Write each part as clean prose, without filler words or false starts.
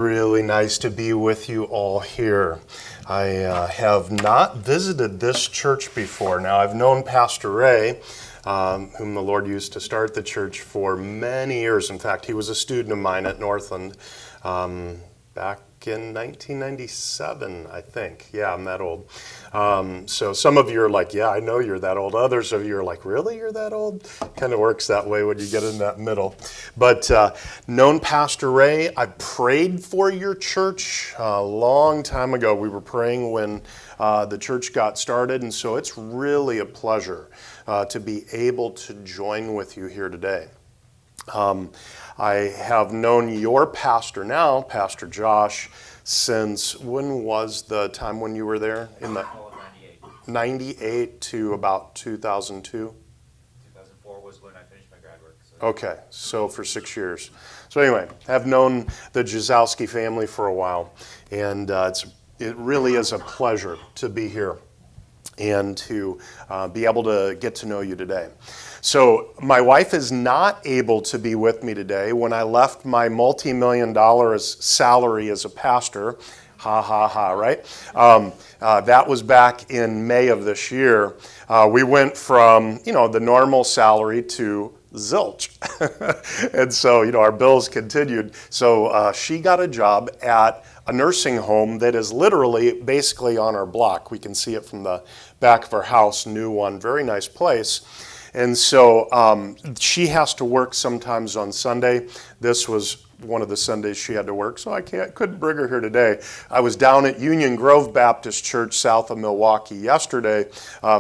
Really nice to be with you all here. I have not visited this church before. Now, I've known Pastor Ray, whom the Lord used to start the church for many years. In fact, he was a student of mine at Northland back in 1997, I think. Yeah, I'm that old. So some of you are like, yeah, I know you're that old. Others of you are like, really, you're that old? Kind of works that way when you get in that middle. But known Pastor Ray, I prayed for your church a long time ago. We were praying when the church got started, and so it's really a pleasure to be able to join with you here today. I have known your pastor now, Pastor Josh, since when was the time when you were there? In the 98 to about 2002? 2004 was when I finished my grad work. So. Okay, so for 6 years. So anyway, I've known the Jazowski family for a while, and it really is a pleasure to be here and to be able to get to know you today. So my wife is not able to be with me today. When I left my multi-million-dollar salary as a pastor, ha ha ha, right? That was back in May of this year. We went from, the normal salary to zilch. And so, our bills continued. So she got a job at a nursing home that is literally basically on our block. We can see it from the back of our house, new one, very nice place. And so she has to work sometimes on Sunday. This was one of the Sundays she had to work, so I couldn't bring her here today. I was down at Union Grove Baptist Church south of Milwaukee yesterday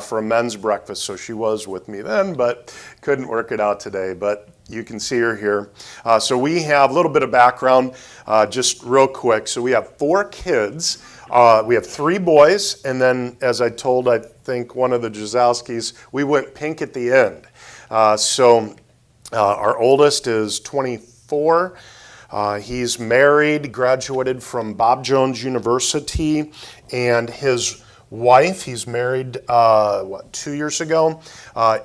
for a men's breakfast, so she was with me then, but couldn't work it out today. But you can see her here. So we have a little bit of background, just real quick. So we have 4 kids. We have 3 boys, and then, as I told, I think one of the Jazowskis, we went pink at the end. So our oldest is 24. He's married, graduated from Bob Jones University, and his wife, he's married, 2 years ago,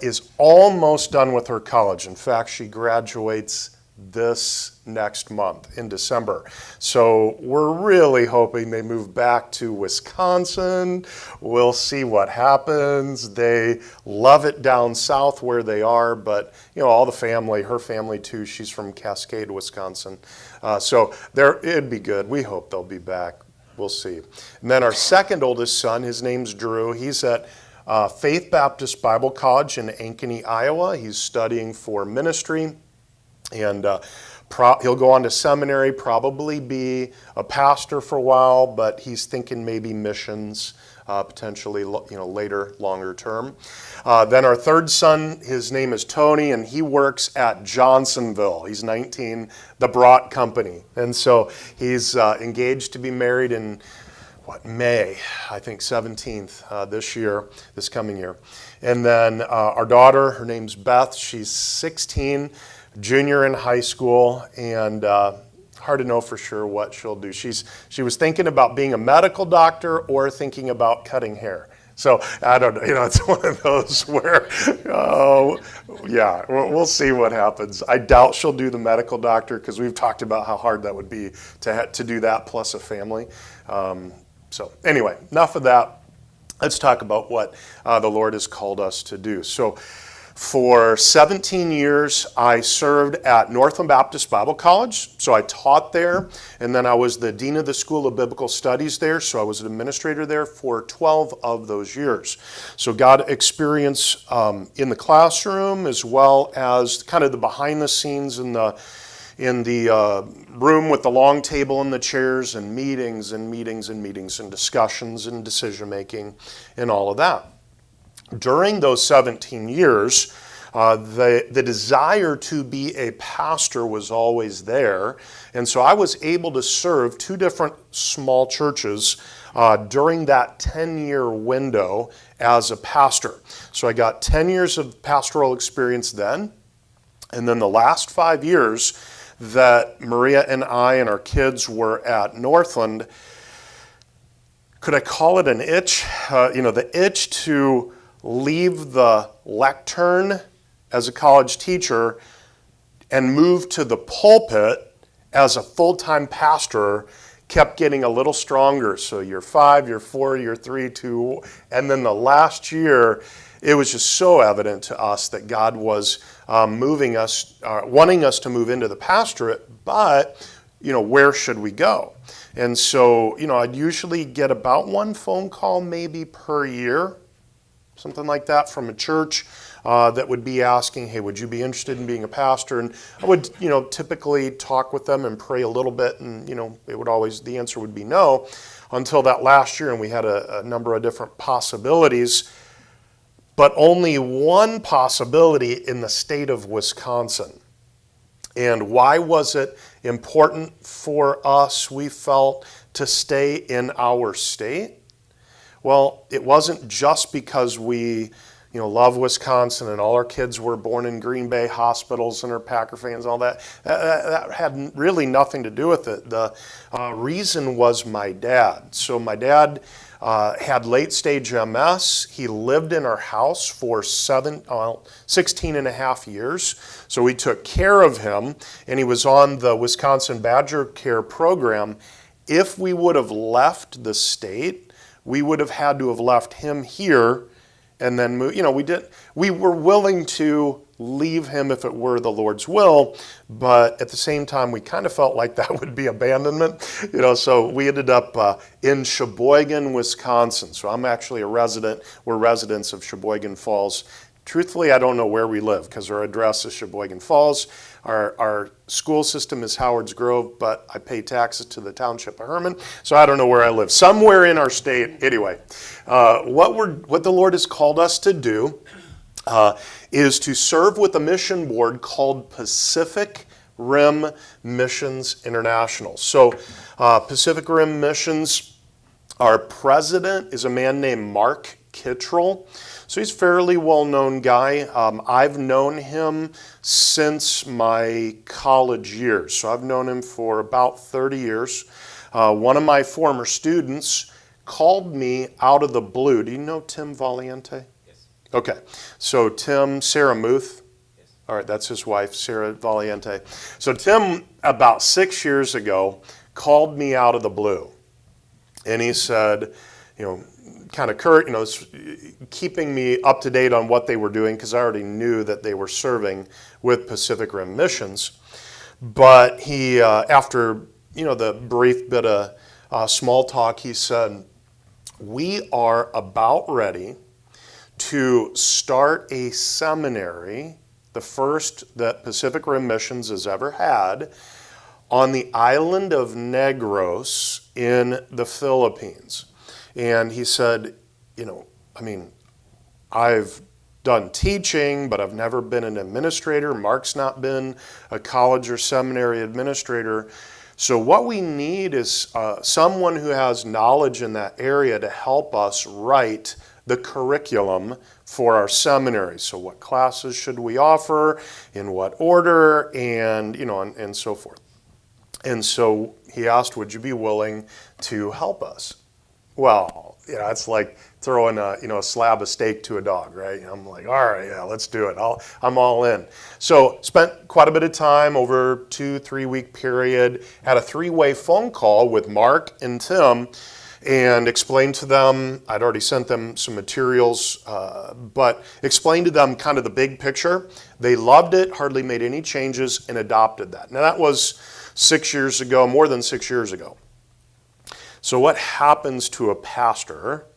is almost done with her college. In fact, she graduates this next month in December. So we're really hoping they move back to Wisconsin. We'll see what happens. They love it down south where they are, but all the family, her family too, she's from Cascade, Wisconsin. So it'd be good. We hope they'll be back. We'll see. And then our second oldest son, his name's Drew. He's at Faith Baptist Bible College in Ankeny, Iowa. He's studying for ministry. And he'll go on to seminary, probably be a pastor for a while, but he's thinking maybe missions, potentially, later, longer term. Then our third son, his name is Tony, and he works at Johnsonville. He's 19, the Brought Company. And so he's engaged to be married in, May, I think 17th this coming year. And then our daughter, her name's Beth, she's 16, junior in high school, and hard to know for sure what she'll do. She was thinking about being a medical doctor or thinking about cutting hair. So I don't know, it's one of those where, we'll see what happens. I doubt she'll do the medical doctor because we've talked about how hard that would be to do that plus a family. So anyway, enough of that. Let's talk about what the Lord has called us to do. So for 17 years, I served at Northland Baptist Bible College. So I taught there, and then I was the dean of the School of Biblical Studies there. So I was an administrator there for 12 of those years. So got experience in the classroom as well as kind of the behind the scenes in the room with the long table and the chairs and meetings and discussions and decision making and all of that. During those 17 years, the desire to be a pastor was always there. And so I was able to serve 2 different small churches during that 10-year window as a pastor. So I got 10 years of pastoral experience then. And then the last 5 years that Maria and I and our kids were at Northland, could I call it an itch? The itch to leave the lectern as a college teacher and move to the pulpit as a full-time pastor, kept getting a little stronger. So year 5, year 4, year 3, 2, and then the last year, it was just so evident to us that God was moving us, wanting us to move into the pastorate, but, where should we go? And so, I'd usually get about one phone call maybe per year, something like that, from a church that would be asking, hey, would you be interested in being a pastor? And I would, typically talk with them and pray a little bit, and, the answer would be no, until that last year, and we had a number of different possibilities, but only one possibility in the state of Wisconsin. And why was it important for us, we felt, to stay in our state? Well, it wasn't just because we, love Wisconsin and all our kids were born in Green Bay hospitals and are Packer fans and all that. That had really nothing to do with it. The reason was my dad. So my dad had late-stage MS. He lived in our house for 16 and a half years. So we took care of him, and he was on the Wisconsin Badger Care program. If we would have left the state, we would have had to have left him here and then move. We were willing to leave him if it were the Lord's will, but at the same time, we kind of felt like that would be abandonment. So we ended up in Sheboygan, Wisconsin. So I'm actually a resident. We're residents of Sheboygan Falls. Truthfully, I don't know where we live because our address is Sheboygan Falls. Our school system is Howard's Grove, but I pay taxes to the township of Herman, so I don't know where I live. Somewhere in our state. Anyway, what the Lord has called us to do is to serve with a mission board called Pacific Rim Missions International. So Pacific Rim Missions, our president is a man named Mark Kittrell. So he's a fairly well-known guy. I've known him since my college years. So I've known him for about 30 years. One of my former students called me out of the blue. Do you know Tim Valiente? Yes. Okay. So Tim, Sarah Muth. Yes. All right, that's his wife, Sarah Valiente. So Tim, about 6 years ago, called me out of the blue. And he said, kind of Kurt, keeping me up to date on what they were doing because I already knew that they were serving with Pacific Rim Missions. But he, after, the brief bit of small talk, he said, we are about ready to start a seminary, the first that Pacific Rim Missions has ever had, on the island of Negros in the Philippines. And he said, I've done teaching, but I've never been an administrator. Mark's not been a college or seminary administrator. So what we need is someone who has knowledge in that area to help us write the curriculum for our seminary. So what classes should we offer, in what order, and and so forth. And so he asked, would you be willing to help us? Well, it's like throwing a slab of steak to a dog, right? I'm like, all right, yeah, let's do it. I'm all in. So spent quite a bit of time over 2-3 week period, had a 3-way phone call with Mark and Tim and explained to them, I'd already sent them some materials, but explained to them kind of the big picture. They loved it, hardly made any changes, and adopted that. Now that was 6 years ago, more than 6 years ago. So what happens to a pastor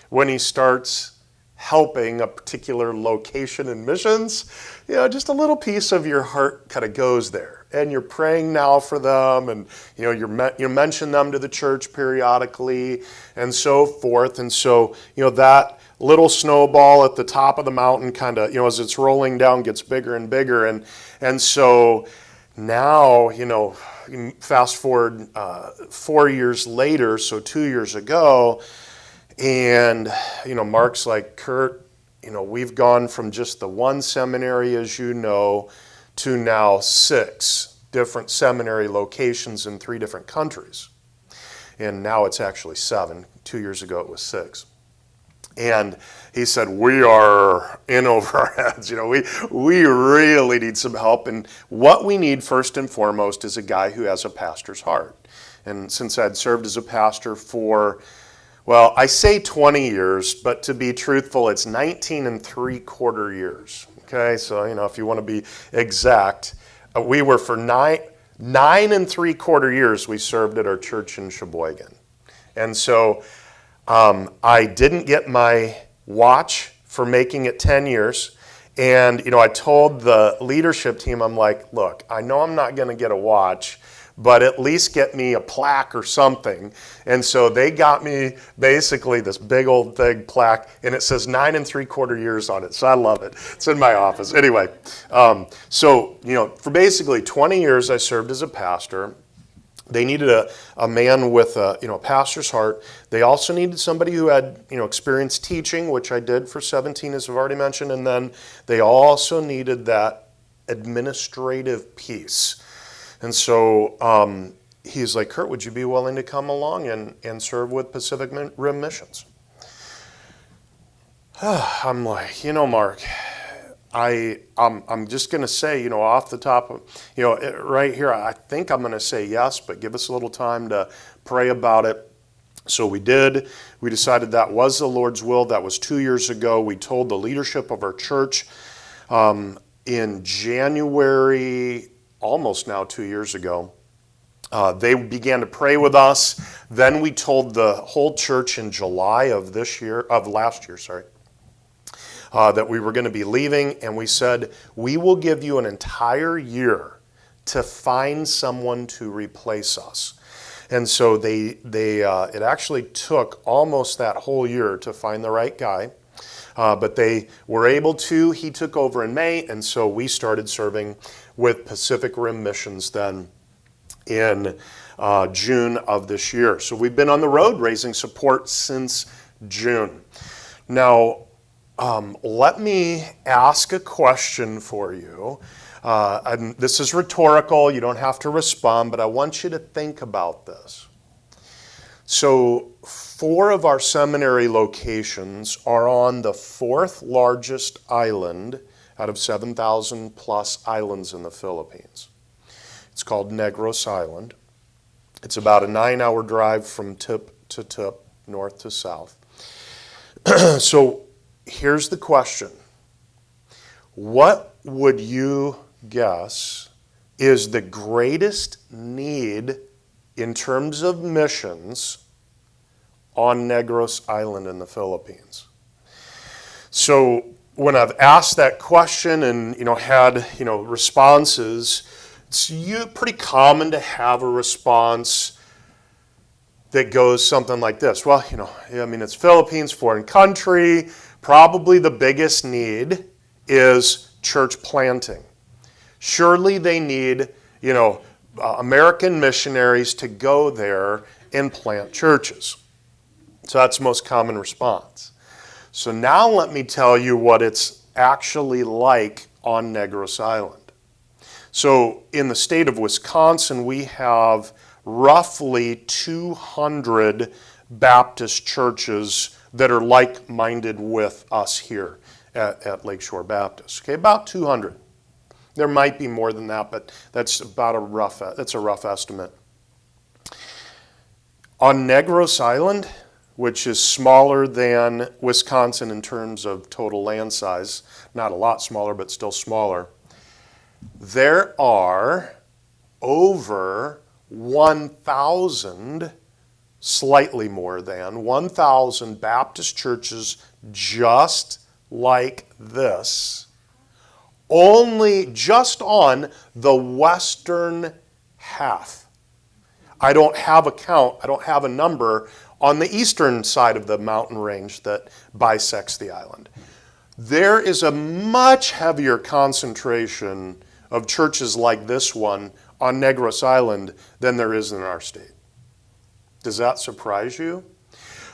when he starts helping a particular location in missions? Just a little piece of your heart kind of goes there. And you're praying now for them, and you mention them to the church periodically, and so forth. And so that little snowball at the top of the mountain kind of as it's rolling down gets bigger and bigger. And so now fast forward 4 years later, so 2 years ago, and Mark's like, Kurt, we've gone from just the one seminary, as to now 6 different seminary locations in 3 different countries. And now it's actually 7. 2 years ago it was 6. And he said, we are in over our heads. We really need some help. And what we need first and foremost is a guy who has a pastor's heart. And since I'd served as a pastor for, well, I say 20 years, but to be truthful, it's 19 and 3/4 years. Okay, so, if you want to be exact, we were for nine and 3/4 years we served at our church in Sheboygan. And so I didn't get my watch for making it 10 years. And, I told the leadership team, I'm like, look, I know I'm not going to get a watch, but at least get me a plaque or something. And so they got me basically this big old thing plaque, and it says 9 and 3/4 years on it. So I love it. It's in my office. Anyway, for basically 20 years I served as a pastor. They needed a man with a pastor's heart. They also needed somebody who had experience teaching, which I did for 17, as I've already mentioned. And then they also needed that administrative piece. And so he's like, Kurt, would you be willing to come along and serve with Pacific Rim Missions? I'm like, Mark, I'm just going to say, off the top of, right here, I think I'm going to say yes, but give us a little time to pray about it. So we did. We decided that was the Lord's will. That was 2 years ago. We told the leadership of our church in January, almost now 2 years ago. They began to pray with us. Then we told the whole church in July of last year, that we were going to be leaving, and we said, we will give you an entire year to find someone to replace us. And so it actually took almost that whole year to find the right guy, but they were able to. He took over in May, and so we started serving with Pacific Rim Missions then in June of this year. So we've been on the road raising support since June. Now, let me ask a question for you. And this is rhetorical. You don't have to respond, but I want you to think about this. So 4 of our seminary locations are on the 4th largest island out of 7,000 plus islands in the Philippines. It's called Negros Island. It's about a 9-hour drive from tip to tip, north to south. So here's the question. What would you guess is the greatest need in terms of missions on Negros Island in the Philippines? So when I've asked that question and had responses, it's pretty common to have a response that goes something like this. Well, it's Philippines, foreign country. Probably the biggest need is church planting. Surely they need, American missionaries to go there and plant churches. So that's the most common response. So now let me tell you what it's actually like on Negros Island. So in the state of Wisconsin, we have roughly 200 Baptist churches that are like-minded with us here at Lakeshore Baptist. Okay, about 200. There might be more than that, but that's about a rough estimate. On Negros Island, which is smaller than Wisconsin in terms of total land size, not a lot smaller, but still smaller, there are over 1,000, slightly more than 1,000 Baptist churches just like this, only just on the western half. I don't have a count, I don't have a number on the eastern side of the mountain range that bisects the island. There is a much heavier concentration of churches like this one on Negros Island than there is in our state. Does that surprise you?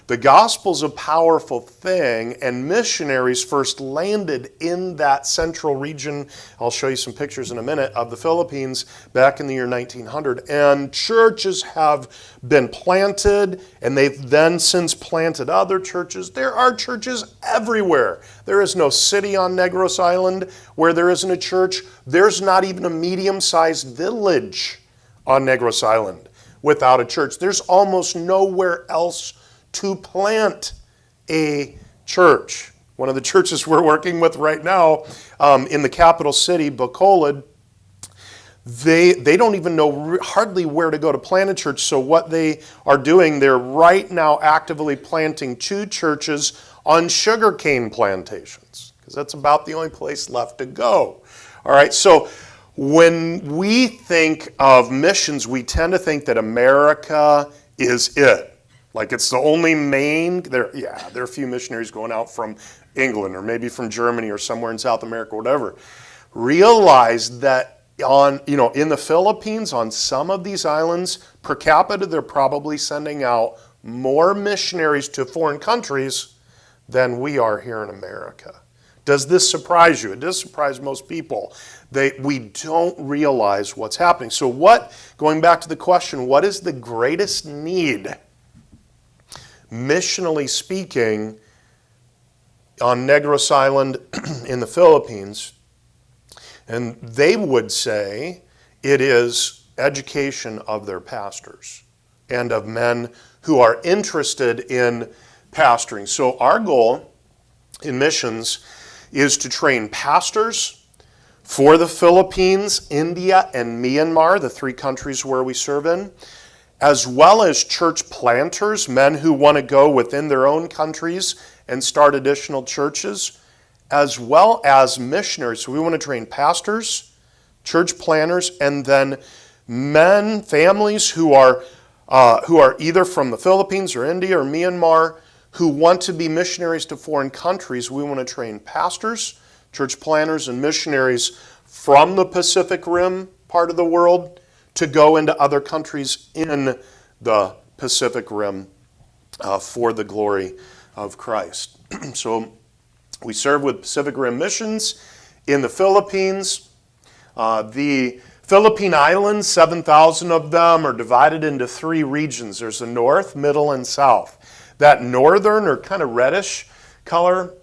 the gospel's a powerful thing, and missionaries first landed in that central region. I'll show you some pictures in a minute of the Philippines back in the year 1900. And churches have been planted, and they've then since planted other churches. There are churches everywhere. There is no city on Negros Island where there isn't a church. There's not even a medium-sized village on Negros Island without a church. There's almost nowhere else to plant a church. One of the churches we're working with right now in the capital city, Bacolod, they don't even know hardly where to go to plant a church. So what they are doing, they're right now actively planting 2 churches on sugarcane plantations, because that's about the only place left to go. All right, so when we think of missions, we tend to think that America is it. Like it's the only main, there are a few missionaries going out from England or maybe from Germany or somewhere in South America, whatever. Realize that in the Philippines, on some of these islands, per capita, they're probably sending out more missionaries to foreign countries than we are here in America. Does this surprise you? It does surprise most people. We don't realize what's happening. So going back to the question, what is the greatest need, missionally speaking, on Negros Island in the Philippines? And they would say it is education of their pastors and of men who are interested in pastoring. So our goal in missions is to train pastors for the Philippines, India, and Myanmar, the 3 countries where we serve in, as well as church planters, men who want to go within their own countries and start additional churches, as well as missionaries. So we want to train pastors, church planters, and then men, families who are either from the Philippines or India or Myanmar who want to be missionaries to foreign countries. We want to train pastors, church planters, and missionaries from the Pacific Rim part of the world to go into other countries in the Pacific Rim for the glory of Christ. So we serve with Pacific Rim Missions in the Philippines. The Philippine Islands, 7,000 of them, are divided into 3 regions. There's the north, middle, and south. That northern or kind of reddish color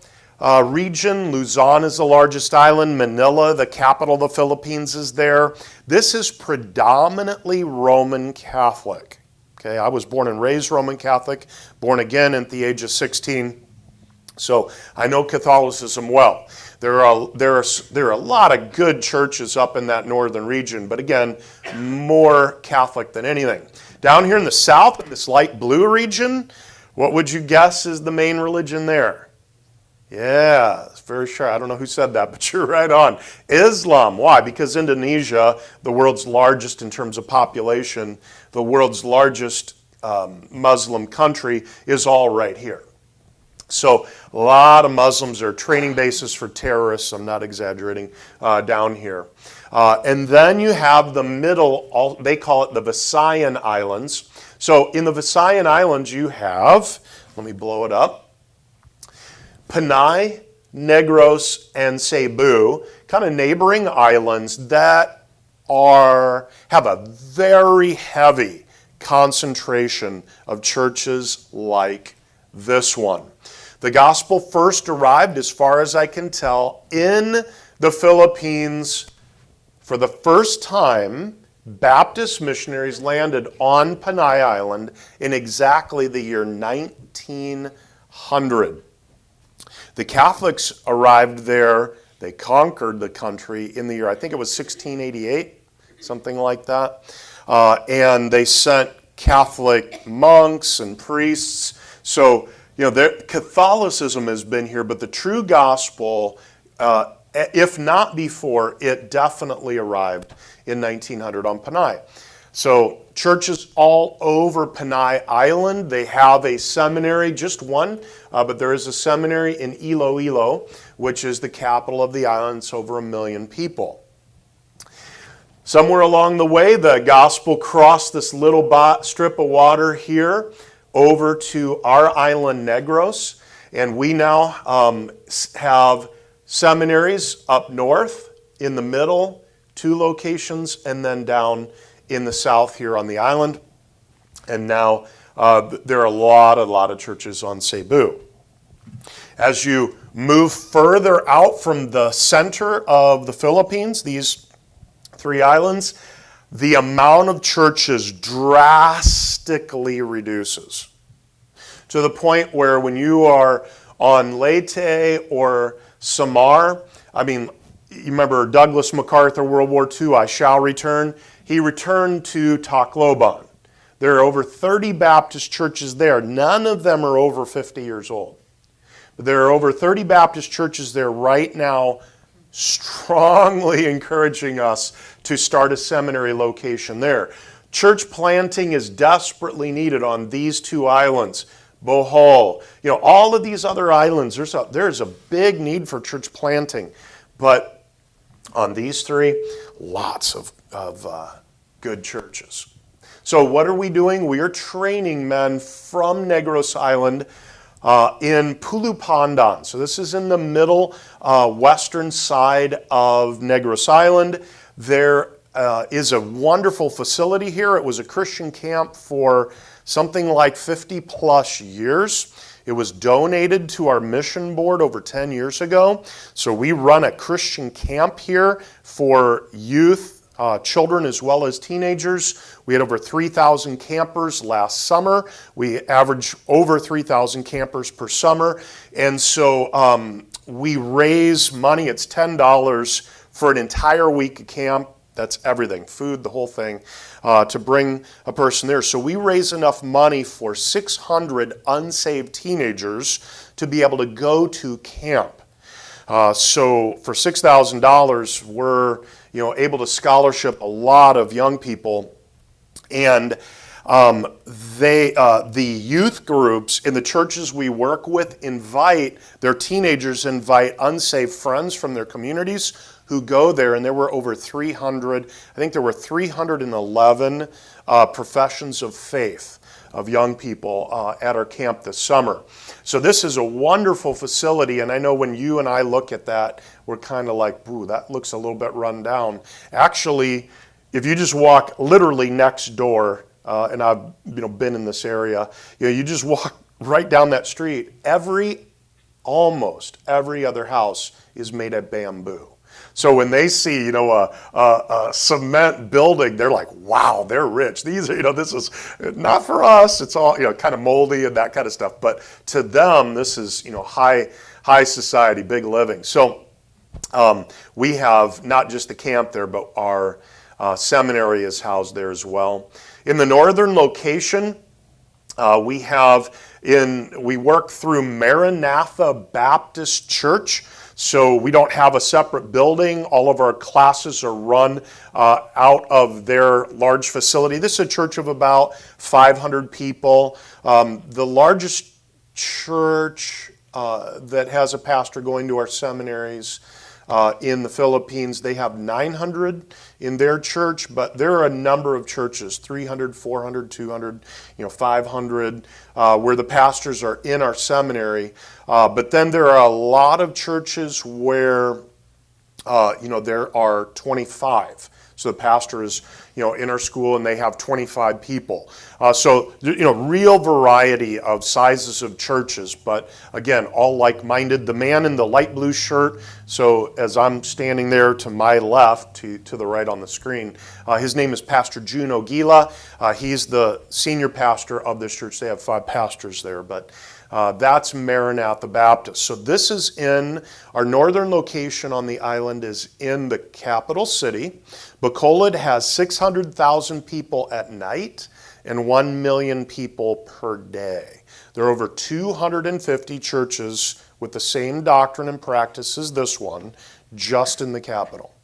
region, Luzon is the largest island. Manila, the capital of the Philippines, is there. This is predominantly Roman Catholic. Okay, I was born and raised Roman Catholic, born again at the age of 16. So I know Catholicism well. There are a lot of good churches up in that northern region, but again, more Catholic than anything. Down here in the south, in this light blue region, what would you guess is the main religion there? Yeah, it's very sure. I don't know who said that, but you're right on. Islam. Why? Because Indonesia, the world's largest in terms of population, the world's largest Muslim country, is all right here. So a lot of Muslims are training bases for terrorists, I'm not exaggerating, down here. And then you have the middle, they call it the Visayan Islands. So in the Visayan Islands you have, let me blow it up, Panay, Negros, and Cebu, kind of neighboring islands that have a very heavy concentration of churches like this one. The gospel first arrived, as far as I can tell, in the Philippines. For the first time, Baptist missionaries landed on Panay Island in exactly the year 1900. The Catholics arrived there, they conquered the country in the year, I think it was 1688, something like that. And they sent Catholic monks and priests. So, Catholicism has been here, but the true gospel, if not before, it definitely arrived in 1900 on Panay. So churches all over Panay Island, they have a seminary, just one, but there is a seminary in Iloilo, which is the capital of the island. It's over 1 million people. Somewhere along the way, the gospel crossed this little strip of water here, over to our island, Negros, and we now have seminaries up north, in the middle, 2 locations, and then down in the south here on the island. And now there are a lot of churches on Cebu. As you move further out from the center of the Philippines, these 3 islands, the amount of churches drastically reduces to the point where when you are on Leyte or Samar, I mean, you remember Douglas MacArthur, World War II, I shall return. He returned to Tacloban. There are over 30 Baptist churches there. None of them are over 50 years old. But there are over 30 Baptist churches there right now, strongly encouraging us to start a seminary location there. Church planting is desperately needed on these 2 islands. Bohol, all of these other islands, there's a big need for church planting. But on these 3, lots of good churches. So what are we doing? We are training men from Negros Island in Pulupandan. So this is in the middle western side of Negros Island. There is a wonderful facility here. It was a Christian camp for something like 50 plus years. It was donated to our mission board over 10 years ago. So we run a Christian camp here for youth, children as well as teenagers. We had over 3,000 campers last summer. We average over 3,000 campers per summer. And so we raise money. It's $10 for an entire week of camp. That's everything, food, the whole thing, to bring a person there. So we raise enough money for 600 unsaved teenagers to be able to go to camp. So for $6,000, we're able to scholarship a lot of young people, and the youth groups in the churches we work with invite unsaved friends from their communities who go there, and there were over 300, I think there were 311 professions of faith of young people at our camp this summer. So this is a wonderful facility, and I know when you and I look at that, we're kind of like, ooh, that looks a little bit run down. Actually, if you just walk literally next door, and I've been in this area, you just walk right down that street, almost every other house is made of bamboo. So when they see, a cement building, they're like, wow, they're rich. These are, this is not for us. It's all, kind of moldy and that kind of stuff. But to them, this is, high society, big living. So we have not just the camp there, but our seminary is housed there as well. In the northern location, we work through Maranatha Baptist Church. So we don't have a separate building. All of our classes are run out of their large facility. This is a church of about 500 people. The largest church that has a pastor going to our seminaries in the Philippines, they have 900 in their church, but there are a number of churches, 300, 400, 200, 500, where the pastors are in our seminary. But then there are a lot of churches where, there are 25. So the pastor is, in our school, and they have 25 people. So, real variety of sizes of churches, but again, all like-minded. The man in the light blue shirt, so as I'm standing there to my left, to the right on the screen, his name is Pastor Juno Gila. He's the senior pastor of this church. They have 5 pastors there, but that's Maranatha Baptist. So this is in, our northern location on the island is in the capital city. Bacolod has 600,000 people at night and 1 million people per day. There are over 250 churches with the same doctrine and practice as this one, just in the capital.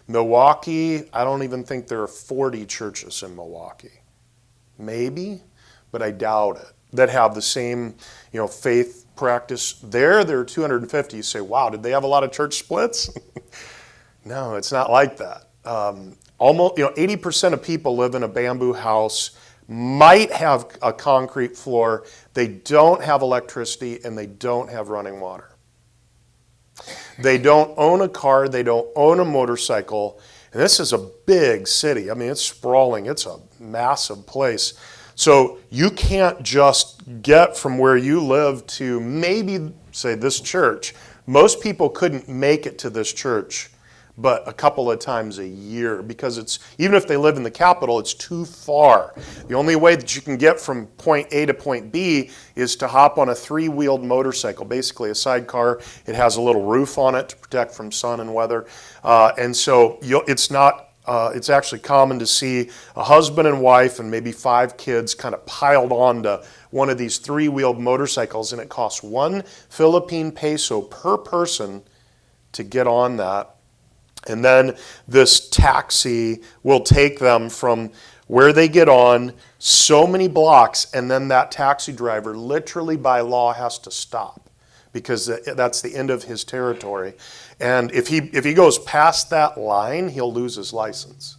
Milwaukee, I don't even think there are 40 churches in Milwaukee. Maybe, but I doubt it, that have the same, faith practice. There are 250. You say, wow, did they have a lot of church splits? No, it's not like that. almost, 80% of people live in a bamboo house, might have a concrete floor, they don't have electricity, and they don't have running water. They don't own a car, they don't own a motorcycle, and this is a big city. I mean, it's sprawling, it's a massive place. So you can't just get from where you live to maybe, say, this church. Most people couldn't make it to this church but a couple of times a year, because it's, even if they live in the capital, it's too far. The only way that you can get from point A to point B is to hop on a three-wheeled motorcycle, basically a sidecar. It has a little roof on it to protect from sun and weather. And so it's actually common to see a husband and wife and maybe 5 kids kind of piled onto one of these three-wheeled motorcycles, and it costs 1 Philippine peso per person to get on that. And then this taxi will take them from where they get on so many blocks, and then that taxi driver literally by law has to stop because that's the end of his territory. And if he goes past that line, he'll lose his license.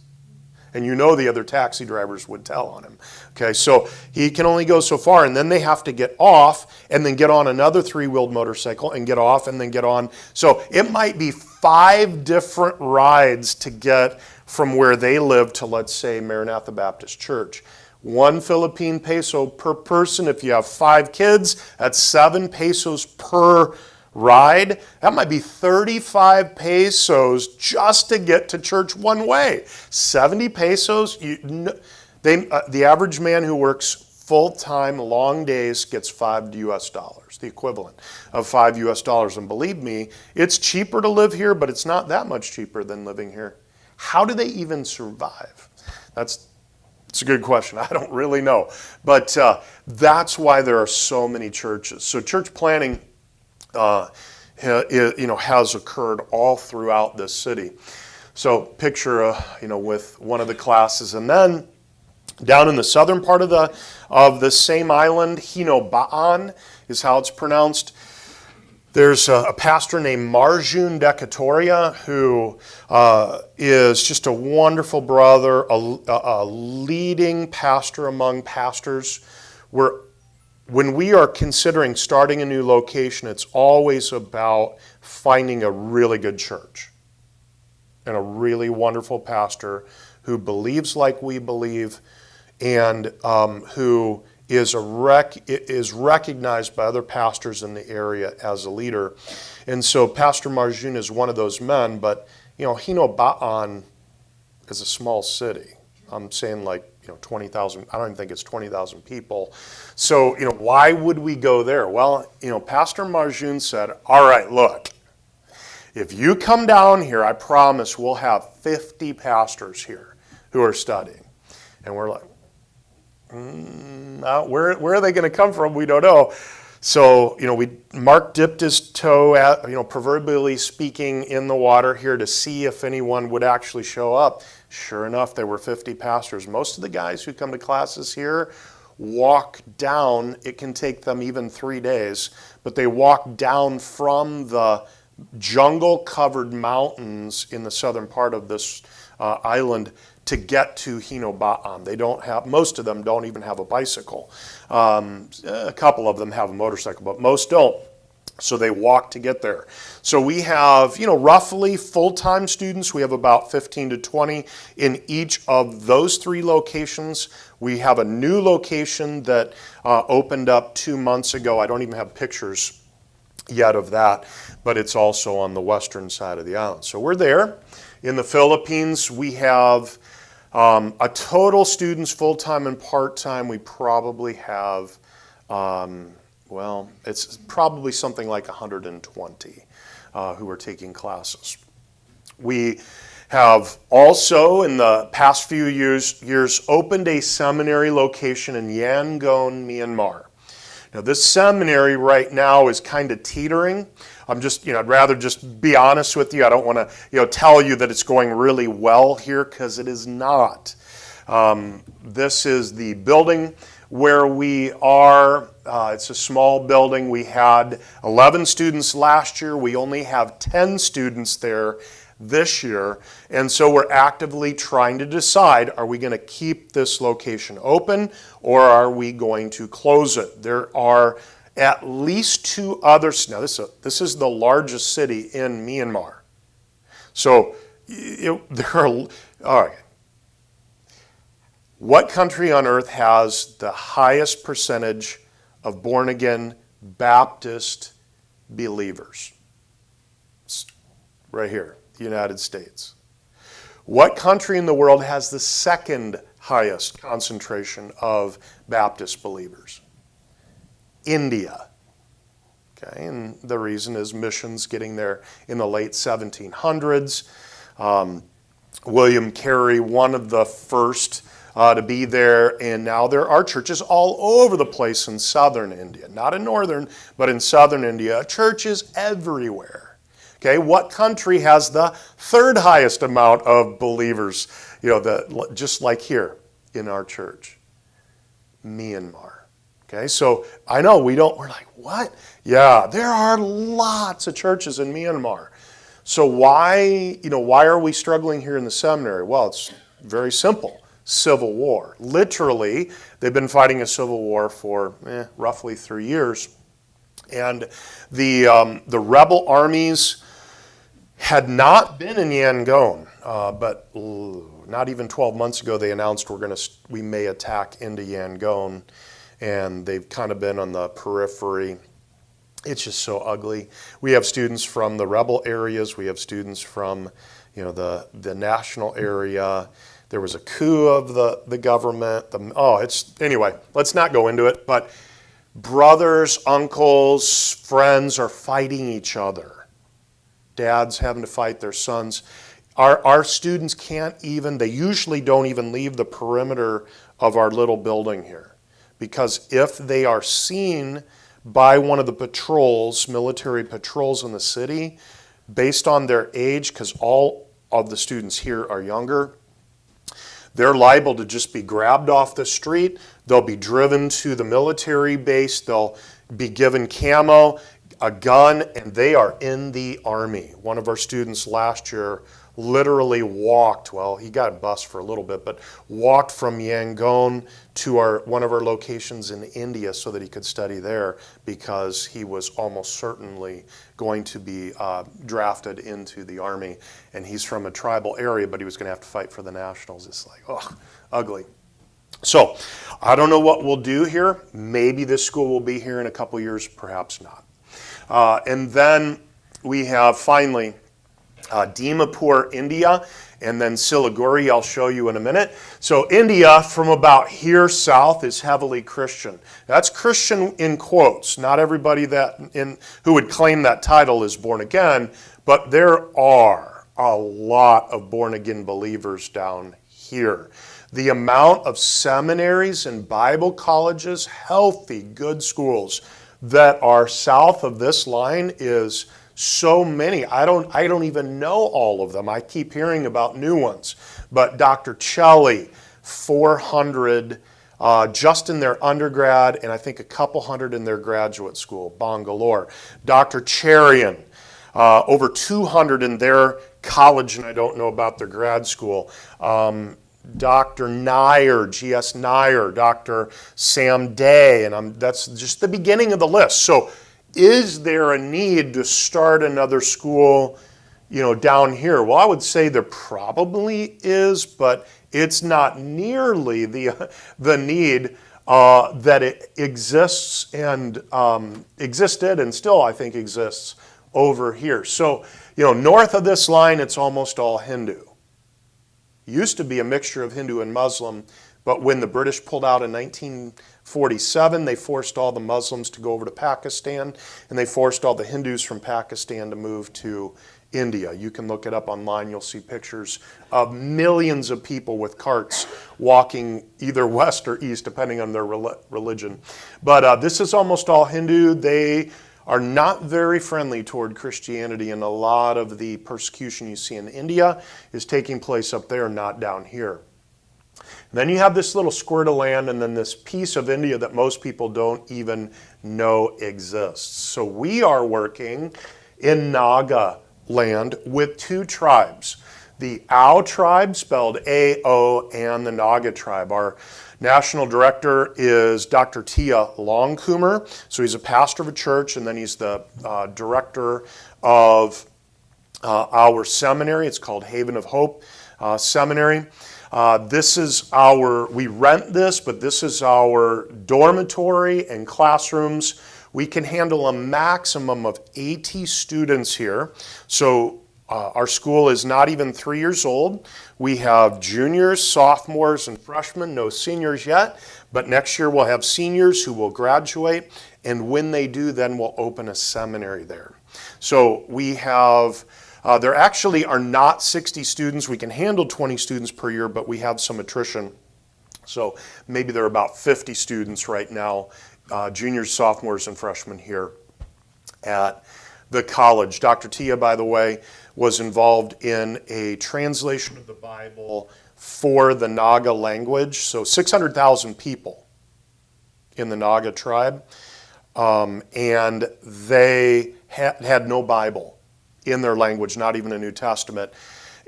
And the other taxi drivers would tell on him. Okay, so he can only go so far, and then they have to get off and then get on another three-wheeled motorcycle and get off and then get on. So it might be 5 different rides to get from where they live to, let's say, Maranatha Baptist Church. 1 Philippine peso per person. If you have 5 kids, that's 7 pesos per ride. That might be 35 pesos just to get to church one way. 70 pesos, the average man who works full-time, long days gets $5, the equivalent of $5. And believe me, it's cheaper to live here, but it's not that much cheaper than living here. How do they even survive? It's a good question. I don't really know. But that's why there are so many churches. So church planting has occurred all throughout this city. So picture, with one of the classes, and then down in the southern part of the same island, Hinobaan is how it's pronounced. There's a pastor named Marjun Decatoria who is just a wonderful brother, a leading pastor among pastors. When we are considering starting a new location, it's always about finding a really good church and a really wonderful pastor who believes like we believe and who is recognized by other pastors in the area as a leader. And so Pastor Marjun is one of those men, but Hinobaan is a small city. I'm saying 20,000, I don't even think it's 20,000 people. So, why would we go there? Well, Pastor Marjun said, all right, look, if you come down here, I promise we'll have 50 pastors here who are studying. And we're like, where are they going to come from? We don't know. So, Mark dipped his toe at, proverbially speaking, in the water here to see if anyone would actually show up. Sure enough, there were 50 pastors. Most of the guys who come to classes here walk down. It can take them even 3 days, but they walk down from the jungle-covered mountains in the southern part of this island to get to Hinobaan. Most of them don't even have a bicycle. A couple of them have a motorcycle, but most don't. So they walk to get there. So we have, roughly full-time students. We have about 15 to 20 in each of those 3 locations. We have a new location that opened up 2 months ago. I don't even have pictures yet of that, but it's also on the western side of the island. So we're there. In the Philippines, we have a total students, full-time and part-time. We probably have it's probably something like 120 who are taking classes. We have also, in the past few years opened a seminary location in Yangon, Myanmar. Now, this seminary right now is kind of teetering. I'd rather just be honest with you. I don't want to, tell you that it's going really well here, because it is not. This is the building where we are. It's a small building. We had 11 students last year. We only have 10 students there this year. And so we're actively trying to decide, are we going to keep this location open or are we going to close it? There are at least 2 others. Now this is the largest city in Myanmar. So there are, all right. What country on earth has the highest percentage of born-again Baptist believers? It's right here, the United States. What country in the world has the second highest concentration of Baptist believers? India. Okay, and the reason is missions getting there in the late 1700s. William Carey, one of the first to be there, and now there are churches all over the place in southern India. Not in northern, but in southern India. Churches everywhere. Okay, what country has the third highest amount of believers, just like here in our church? Myanmar. Okay, so I know we're like, what? Yeah, there are lots of churches in Myanmar. So why are we struggling here in the seminary? Well, it's very simple. Civil war. Literally, they've been fighting a civil war for roughly 3 years. And the rebel armies had not been in Yangon, but not even 12 months ago they announced we may attack into Yangon, and they've kind of been on the periphery. It's just so ugly. We have students from the rebel areas. We have students from the national area. There was a coup of the government. Anyway, let's not go into it. But brothers, uncles, friends are fighting each other. Dads having to fight their sons. Our students they usually don't even leave the perimeter of our little building here. Because if they are seen by one of the patrols, military patrols in the city, based on their age, because all of the students here are younger, they're liable to just be grabbed off the street. They'll be driven to the military base. They'll be given camo, a gun, and they are in the Army. One of our students last year literally walked, he got bused for a little bit, but walked from Yangon to one of our locations in India so that he could study there, because he was almost certainly going to be drafted into the Army. And he's from a tribal area, but he was going to have to fight for the Nationals. It's like, ugly. So I don't know what we'll do here. Maybe this school will be here in a couple years, perhaps not. And then we have finally Dimapur, India, and then Siliguri, I'll show you in a minute. So India, from about here south, is heavily Christian. That's Christian in quotes. Not everybody who would claim that title is born again, but there are a lot of born again believers down here. The amount of seminaries and Bible colleges, healthy, good schools that are south of this line is so many. I don't even know all of them. I keep hearing about new ones. But Dr. Chelly, 400 just in their undergrad, and I think a couple hundred in their graduate school, Bangalore. Dr. Cherian, over 200 in their college, and I don't know about their grad school. Dr. Nair, G.S. Nair, Dr. Sam Day, and that's just the beginning of the list. So is there a need to start another school, down here? Well, I would say there probably is, but it's not nearly the need that it exists and existed and still, I think, exists over here. So, north of this line, it's almost all Hindu. Used to be a mixture of Hindu and Muslim, but when the British pulled out in 1947, they forced all the Muslims to go over to Pakistan, and they forced all the Hindus from Pakistan to move to India. You can look it up online. You'll see pictures of millions of people with carts walking either west or east, depending on their religion. But this is almost all Hindu. They are not very friendly toward Christianity, and a lot of the persecution you see in India is taking place up there, not down here. And then you have this little squirt of land and then this piece of India that most people don't even know exists. So we are working in Naga land with two tribes. The Ao tribe, spelled A-O, and the Naga tribe. Our national director is Dr. Tia Longcoomer. So he's a pastor of a church, and then he's the director of our seminary. It's called Haven of Hope Seminary. This is we rent this, but this is our dormitory and classrooms. We can handle a maximum of 80 students here. So our school is not even 3 years old. We have juniors, sophomores, and freshmen, no seniors yet, but next year we'll have seniors who will graduate, and when they do, then we'll open a seminary there. So we have, there actually are not 60 students. We can handle 20 students per year, but we have some attrition. So maybe there are about 50 students right now, juniors, sophomores, and freshmen here at the college. Dr. Tia, by the way, was involved in a translation of the Bible for the Naga language. So 600,000 people in the Naga tribe, and they had no Bible in their language, not even a New Testament.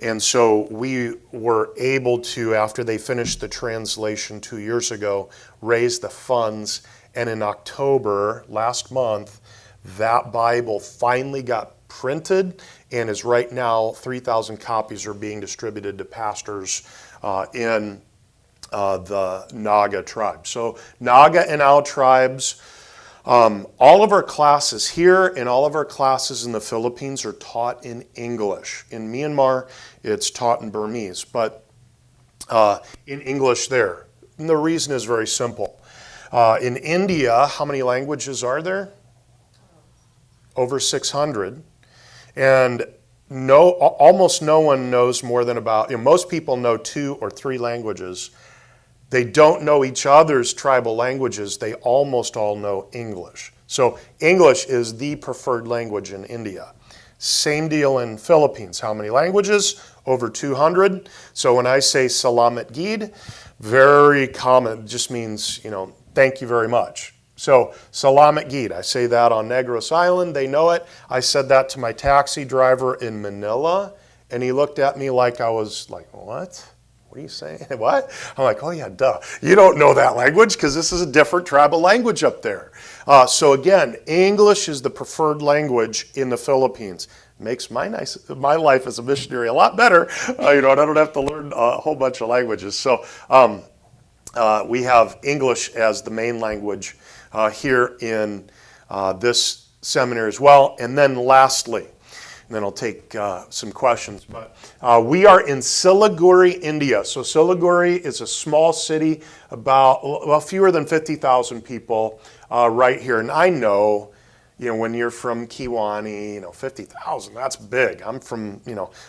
And so we were able to, after they finished the translation 2 years ago, raise the funds. And in October, last month, that Bible finally got printed and is right now 3,000 copies are being distributed to pastors in the Naga tribe. So Naga and Ao tribes, all of our classes here and all of our classes in the Philippines are taught in English. In Myanmar, it's taught in Burmese, but in English there. And the reason is very simple. In India, how many languages are there? Over 600. And almost no one knows more than about, most people know 2 or 3 languages. They don't know each other's tribal languages. They almost all know English. So English is the preferred language in India. Same deal in Philippines. How many languages? Over 200. So when I say salamat gid, very common, it just means, thank you very much. So, salamat gid, I say that on Negros Island, they know it. I said that to my taxi driver in Manila, and he looked at me like I was like, what? What are you saying? What? I'm like, oh yeah, duh. You don't know that language because this is a different tribal language up there. So again, English is the preferred language in the Philippines. Makes my life as a missionary a lot better. I don't have to learn a whole bunch of languages. So we have English as the main language here in this seminary as well. And then lastly, and then I'll take some questions, but we are in Siliguri, India. So Siliguri is a small city, about fewer than 50,000 people right here. And I know, when you're from Kiwani, 50,000, that's big. I'm from,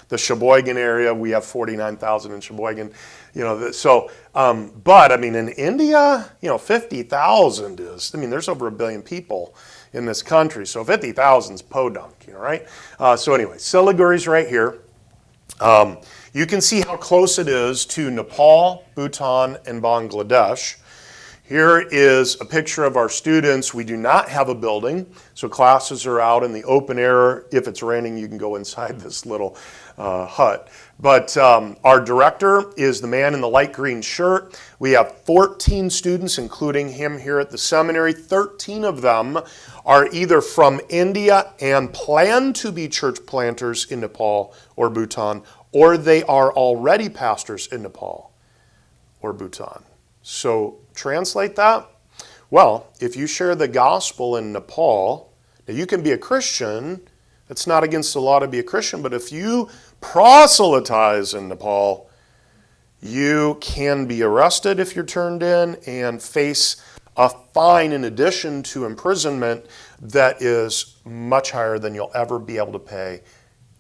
the Sheboygan area. We have 49,000 in Sheboygan. But in India, 50,000 is, there's over 1 billion people in this country. So 50,000 is podunk, right? So anyway, Siliguri's right here. You can see how close it is to Nepal, Bhutan, and Bangladesh. Here is a picture of our students. We do not have a building, so classes are out in the open air. If it's raining, you can go inside this little hut. But our director is the man in the light green shirt. We have 14 students, including him here at the seminary. 13 of them are either from India and plan to be church planters in Nepal or Bhutan, or they are already pastors in Nepal or Bhutan. So translate that. Well, if you share the gospel in Nepal, now you can be a Christian. It's not against the law to be a Christian, but if you proselytize in Nepal, you can be arrested if you're turned in and face a fine in addition to imprisonment that is much higher than you'll ever be able to pay,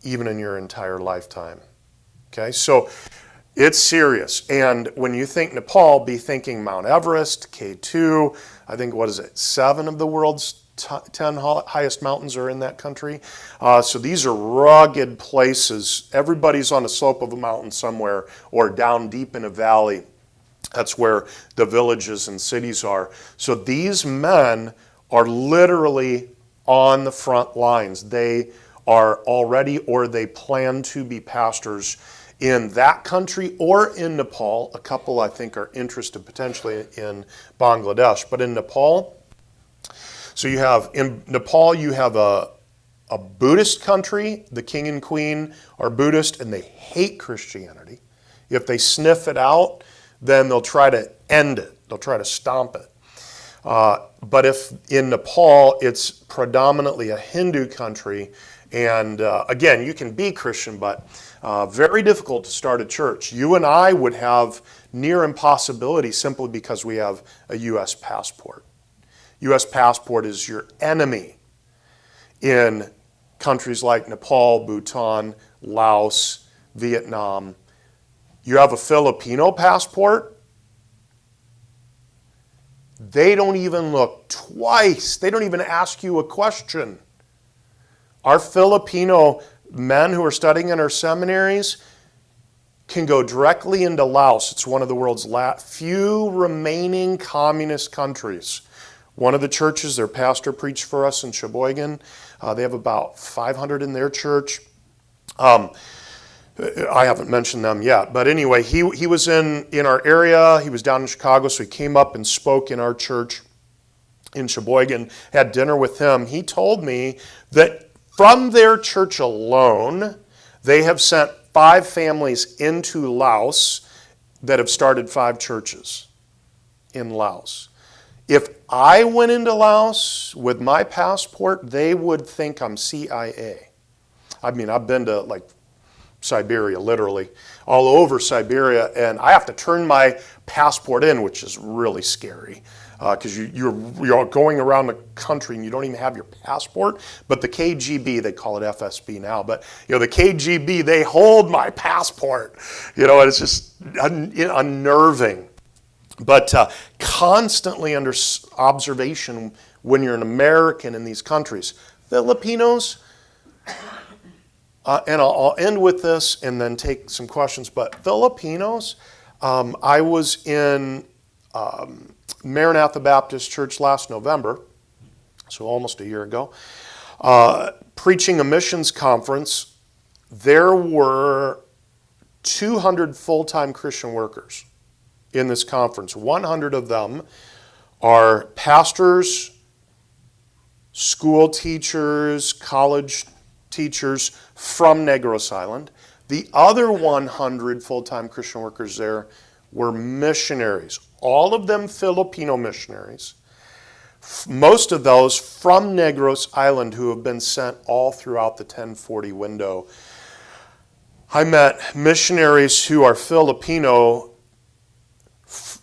even in your entire lifetime. Okay, so it's serious. And when you think Nepal, be thinking Mount Everest, K2, I think, 7 of the world's 10 highest mountains are in that country. So these are rugged places. Everybody's on the slope of a mountain somewhere or down deep in a valley. That's where the villages and cities are. So these men are literally on the front lines. They are already or they plan to be pastors in that country or in Nepal. A couple, I think, are interested potentially in Bangladesh. But in Nepal, in Nepal, you have a Buddhist country. The king and queen are Buddhist, and they hate Christianity. If they sniff it out, then they'll try to end it. They'll try to stomp it. But if in Nepal, it's predominantly a Hindu country, and again, you can be Christian, but very difficult to start a church. You and I would have near impossibility simply because we have a U.S. passport. U.S. passport is your enemy in countries like Nepal, Bhutan, Laos, Vietnam. You have a Filipino passport, they don't even look twice. They don't even ask you a question. Our Filipino men who are studying in our seminaries can go directly into Laos. It's one of the world's few remaining communist countries. One of the churches, their pastor preached for us in Sheboygan. They have about 500 in their church. I haven't mentioned them yet. But anyway, he was in our area. He was down in Chicago, so he came up and spoke in our church in Sheboygan, had dinner with him. He told me that from their church alone, they have sent 5 families into Laos that have started 5 churches in Laos. If I went into Laos with my passport, they would think I'm CIA. I mean, I've been to like Siberia, literally, all over Siberia, and I have to turn my passport in, which is really scary because you're going around the country and you don't even have your passport. But the KGB, they call it FSB now, but the KGB, they hold my passport, and it's just unnerving. But constantly under observation when you're an American in these countries. Filipinos, and I'll end with this and then take some questions. But Filipinos, I was in Maranatha Baptist Church last November, so almost a year ago, preaching a missions conference. There were 200 full-time Christian workers in this conference. 100 of them are pastors, school teachers, college teachers from Negros Island. The other 100 full-time Christian workers there were missionaries, all of them Filipino missionaries. Most of those from Negros Island who have been sent all throughout the 1040 window. I met missionaries who are Filipino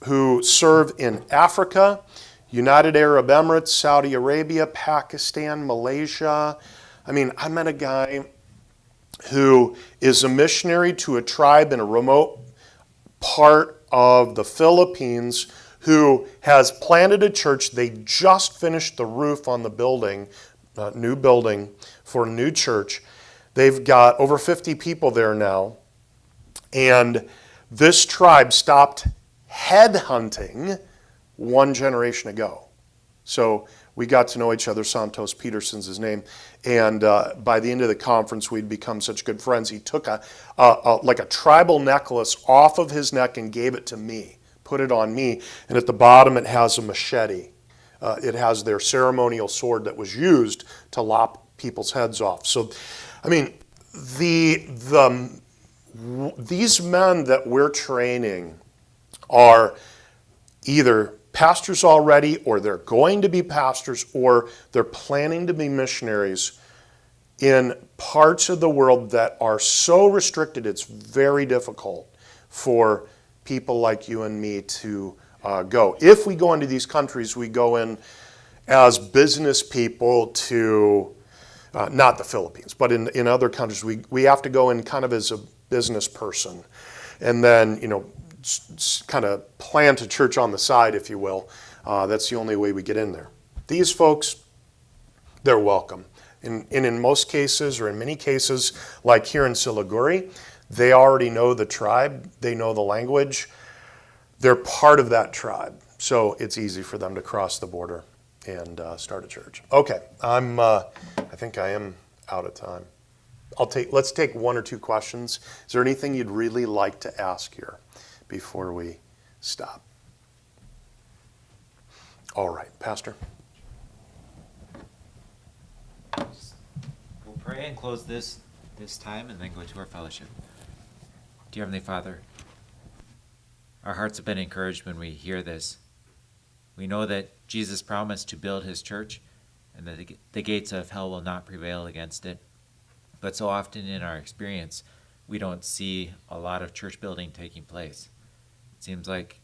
who serve in Africa, United Arab Emirates, Saudi Arabia, Pakistan, Malaysia. I mean, I met a guy who is a missionary to a tribe in a remote part of the Philippines who has planted a church. They just finished the roof on the building, new building for a new church. They've got over 50 people there now. And this tribe stopped headhunting 1 generation ago. So we got to know each other. Santos Peterson's his name. And by the end of the conference, we'd become such good friends. He took a tribal necklace off of his neck and gave it to me, put it on me. And at the bottom, it has a machete. It has their ceremonial sword that was used to lop people's heads off. So, I mean, these men that we're training are either pastors already, or they're going to be pastors, or they're planning to be missionaries in parts of the world that are so restricted it's very difficult for people like you and me to go. If we go into these countries, we go in as business people to, not the Philippines, but in other countries, we have to go in kind of as a business person. And then, kind of plant a church on the side, if you will. That's the only way we get in there. These folks, they're welcome. And in most cases, or in many cases, like here in Siliguri, they already know the tribe. They know the language. They're part of that tribe. So it's easy for them to cross the border and start a church. Okay, I think I am out of time. let's take one or two questions. Is there anything you'd really like to ask here before we stop? All right, Pastor. We'll pray and close this time and then go to our fellowship. Dear Heavenly Father, our hearts have been encouraged when we hear this. We know that Jesus promised to build his church and that the gates of hell will not prevail against it. But so often in our experience, we don't see a lot of church building taking place. It seems like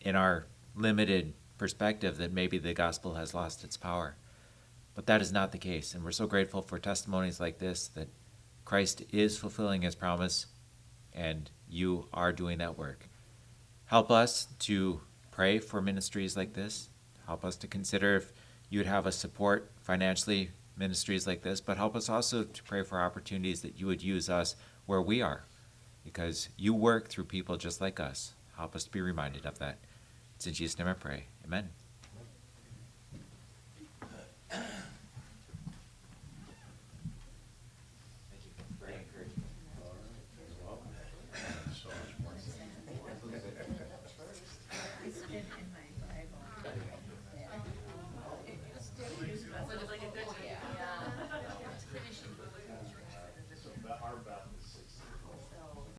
in our limited perspective that maybe the gospel has lost its power. But that is not the case, and we're so grateful for testimonies like this that Christ is fulfilling his promise, and you are doing that work. Help us to pray for ministries like this. Help us to consider if you would have us support financially ministries like this, but help us also to pray for opportunities that you would use us where we are, because you work through people just like us. Help us to be reminded of that. It's in Jesus' name I pray. Amen.